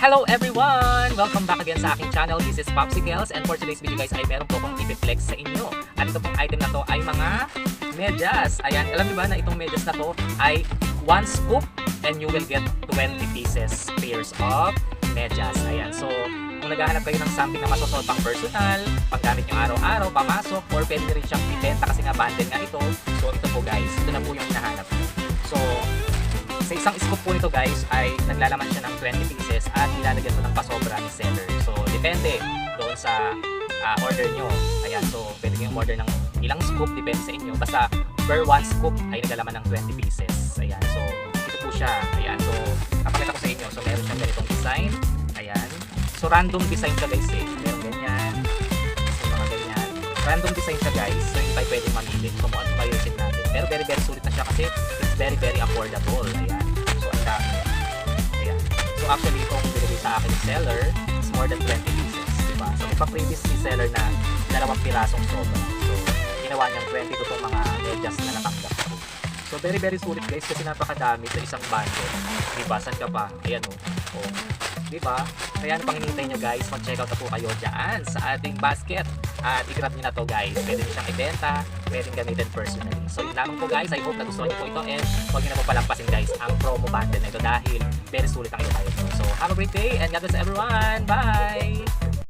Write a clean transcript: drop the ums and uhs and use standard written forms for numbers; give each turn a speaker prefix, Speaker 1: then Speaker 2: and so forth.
Speaker 1: Hello everyone! Welcome back again sa aking channel. This is Popsicles and for today's video guys ay meron po akong i-flex sa inyo. At ito pong item na to ay mga medyas. Ayan, alam niyo ba na itong medyas na to ay 1 scoop and you will get 20 pieces pairs of medyas. Ayan, so kung naghahanap kayo ng something na masusuot pang personal, paggamit nyo araw-araw, pamasok, or pwede rin siyang ibenta kasi nga bundle nga ito. So ito po guys, ito na po yung hinahanap. So sa isang scoop po nito guys ay naglalaman siya ng 20 pieces at ilalagyan mo ng pasobra ni seller. So depende doon sa order nyo. Ayan, so pwede kayong order ng ilang scoop, depende sa inyo. Basta per 1 scoop ay naglalaman ng 20 pieces. Ayan, so ito po siya. Ayan, so kapakita ko sa inyo. So meron siyang ganitong design. Ayan. So random design siya guys eh. Meron ganyan. So mga ganyan. Random design siya guys. So hindi tayo pwedeng mamili kung ano ba yung set natin. Pero very sulit na siya kasi it's very affordable. Ayan. So ang dami. Ayan. So actually itong binigay sa akin yung seller is more than 20 pieces. Diba? So may pa-previous si seller na 2 pirasong sobra. So ginawa niyang 20 to itong mga medyas na natanggap ko. So very sulit guys kasi napakadami sa isang bundle. Diba? Saan ka pa? Ayan o. Oh. Diba? Kaya ano pang hinihintay nyo guys, mag-check out na po kayo dyan sa ating basket at i-grab nyo na to guys. Pwede nyo siyang ibenta, pwedeng gamitin personally. So yun lamang po guys, I hope nagustuhan nyo po ito and huwag nyo na po palampasin guys ang promo bundle na ito dahil very sulit ang ito. So have a great day and God bless everyone! Bye!